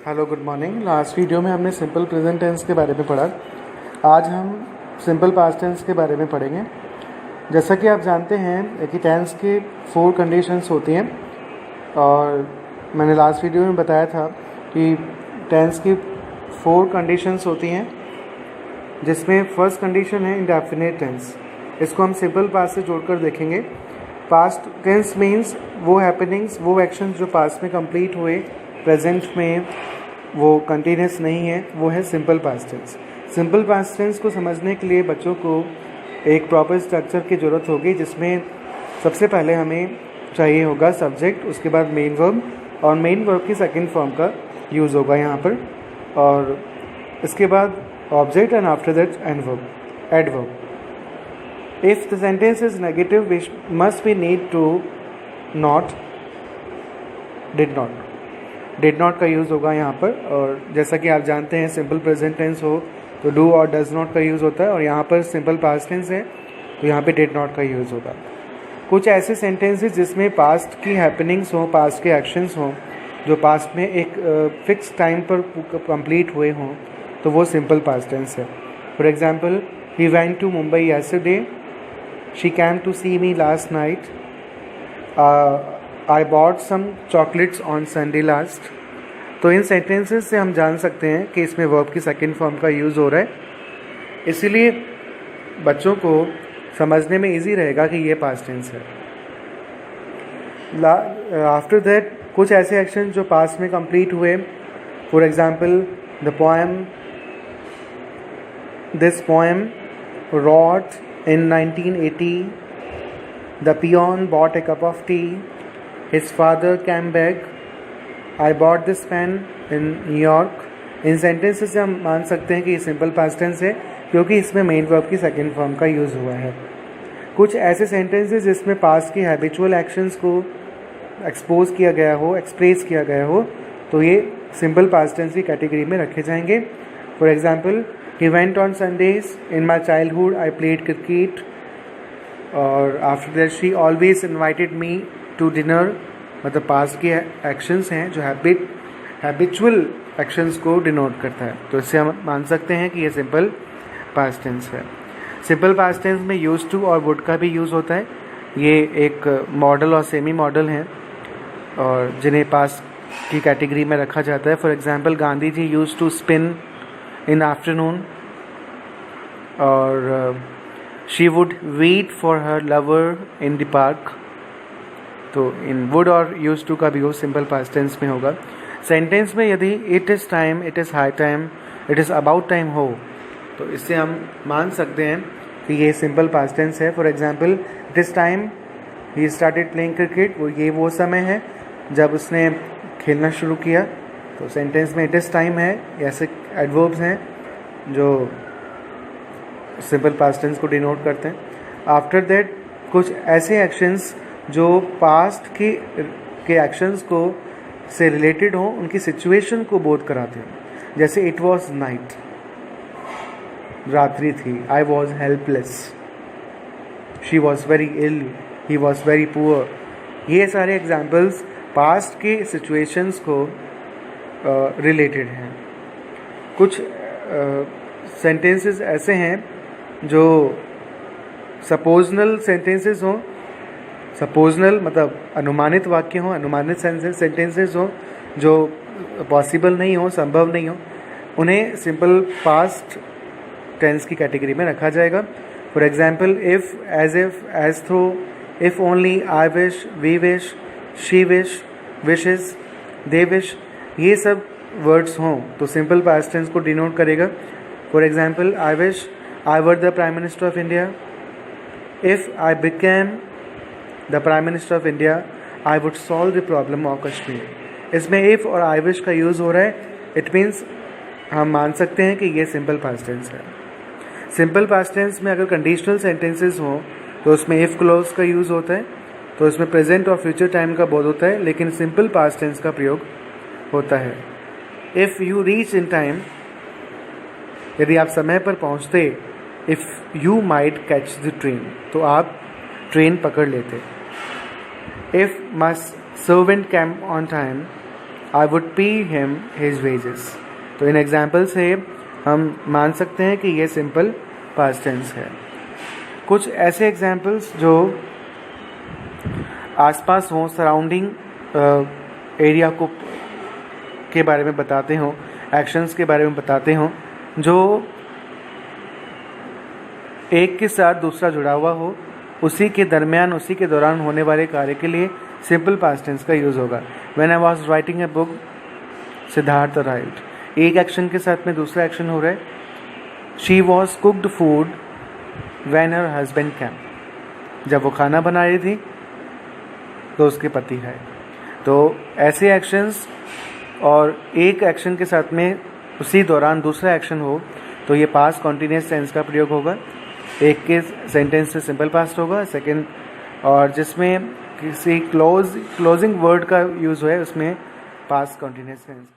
Hello good morning. Last video में हमने simple present tense के बारे में पढ़ा। आज हम सिंपल पास्ट टेंस के बारे में पढ़ेंगे। जैसा कि आप जानते हैं कि टेंस के 4 कंडीशंस होती हैं और मैंने लास्ट वीडियो में बताया था कि टेंस की 4 कंडीशंस होती हैं, जिसमें फर्स्ट कंडीशन है इंडेफिनिट टेंस। इसको हम सिंपल पास्ट से जोड़कर देखेंगे। पास्ट टेंस मीन्स वो हैपनिंग्स, वो एक्शंस जो पास्ट में कंप्लीट हुए, प्रेजेंट में वो कंटिन्यूस नहीं है, वो है simple past tense. Simple past tense को समझने के लिए बच्चों को एक प्रॉपर स्ट्रक्चर की ज़रूरत होगी, जिसमें सबसे पहले हमें चाहिए होगा सब्जेक्ट, उसके बाद मेन वर्ब और मेन वर्ब की सेकंड फॉर्म का यूज़ होगा यहाँ पर, और इसके बाद object and after that adverb. If the sentence is negative, we must be need to not, did not का यूज़ होगा यहाँ पर। और जैसा कि आप जानते हैं सिंपल प्रेजेंट टेंस हो तो डू और डज नॉट का यूज़ होता है, और यहाँ पर सिंपल पास्ट टेंस है तो यहाँ पे डिड नॉट का यूज़ होगा। कुछ ऐसे सेंटेंसेस जिसमें पास्ट की हैपनिंग्स हों, पास्ट के एक्शंस हों, जो पास्ट में एक फिक्स टाइम पर कंप्लीट हुए हों, तो वो सिंपल पास्ट टेंस है। For example, he went to Mumbai yesterday, she came to see me last night, I bought some chocolates on Sunday last। तो इन सेंटेंसेस से हम जान सकते हैं कि इसमें वर्ब की सेकंड फॉर्म का यूज़ हो रहा है, इसीलिए बच्चों को समझने में इजी रहेगा कि ये पास्ट टेंस है। आफ्टर दैट कुछ ऐसे एक्शन जो पास्ट में कंप्लीट हुए, for example this poem wrote in 1980, the peon bought a cup of tea, his father came back, I bought this pen in New York। In sentences से हम मान सकते हैं कि ये सिंपल पास्ट टेंस है, क्योंकि इसमें मेन वर्ब की सेकंड फॉर्म का यूज़ हुआ है। कुछ ऐसे सेंटेंसेस जिसमें पास्ट की हैबिचुअल एक्शंस को एक्सपोज किया गया हो, एक्सप्रेस किया गया हो, तो ये सिंपल पास्ट टेंस की कैटेगरी में रखे जाएंगे। For example, he went on Sundays, in my childhood I played cricket, और after that she always invited me to dinner। मतलब पास्ट के एक्शंस हैं जो हैबिचुअल एक्शंस को डिनोट करता है, तो इससे हम मान सकते हैं कि ये सिंपल पास्ट टेंस है। सिंपल पास्ट टेंस में यूज टू और वुड का भी यूज़ होता है। ये एक मॉडल और सेमी मॉडल हैं और जिन्हें पास्ट की कैटेगरी में रखा जाता है। For example, Gandhi ji use to spin in afternoon, और she would wait for her lover in the park। तो इन would और used to का भी यूज सिंपल पास्ट टेंस में होगा। सेंटेंस में यदि it is time, it is high time, it is about time हो, तो इससे हम मान सकते हैं कि ये सिंपल पास्ट टेंस है। For example, it is time he started playing cricket, वो समय है जब उसने खेलना शुरू किया। तो सेंटेंस में इट इज़ टाइम है, ऐसे एडवर्ब्स हैं जो सिंपल पास्ट टेंस को डिनोट करते हैं। आफ्टर दैट कुछ ऐसे एक्शंस जो पास्ट के एक्शंस को से रिलेटेड हों, उनकी सिचुएशन को बोध कराते हैं। जैसे इट वॉज नाइट, रात्रि थी। I was helpless, she was very ill, he was very poor. ये सारे एग्जाम्पल्स पास्ट के सिचुएशंस को रिलेटेड हैं। कुछ सेंटेंसेस ऐसे हैं जो सपोजनल सेंटेंसेस हों, सपोजनल मतलब अनुमानित वाक्य हों, अनुमानित सेंटेंसेस हों जो पॉसिबल नहीं हो, संभव नहीं हो, उन्हें सिंपल पास्ट टेंस की कैटेगरी में रखा जाएगा। For example, if, as if, as though, if only, I wish, we wish, she wish, wishes, they wish, ये सब वर्ड्स हों तो सिंपल पास्ट टेंस को डिनोट करेगा। For example, I wish I were the prime minister of India, if I became the prime minister of India, I would solve the problem of Kashmir. इसमें if और I wish का use हो रहा है, it means हम मान सकते हैं कि ये सिंपल पास्ट टेंस है। सिंपल पास्ट टेंस में अगर कंडीशनल सेंटेंसेस हों तो उसमें इफ़ क्लॉज का यूज़ होता है, तो इसमें प्रेजेंट और फ्यूचर टाइम का बोध होता है, लेकिन सिंपल पास्ट टेंस का प्रयोग होता है। If you reach in time, यदि आप समय पर पहुंचते, if you might catch the train, तो आप ट्रेन पकड़ लेते। If my servant came on time, I would pay him his wages. तो इन एग्जाम्पल से हम मान सकते हैं कि ये सिंपल पास्ट टेंस है। कुछ ऐसे एग्जाम्पल्स जो आसपास हों, सराउंडिंग एरिया को के बारे में बताते हों, एक्शंस के बारे में बताते हों, जो एक के साथ दूसरा जुड़ा हुआ हो, उसी के दरमियान, उसी के दौरान होने वाले कार्य के लिए सिंपल पास्ट टेंस का यूज़ होगा। When I was writing a book Siddharth arrived, एक एक्शन के साथ में दूसरा एक्शन हो रहा है। She was cooked food when her husband came, जब वो खाना बना रही थी तो उसके पति आए। तो ऐसे एक्शंस और एक एक्शन के साथ में उसी दौरान दूसरा एक्शन हो तो ये पास्ट कॉन्टिन्यूअस टेंस का प्रयोग होगा। एक के सेंटेंस से सिंपल पास्ट होगा, सेकंड और जिसमें किसी क्लोजिंग वर्ड का यूज़ हुआ है उसमें पास्ट कॉन्टिन्यूअस टेंस का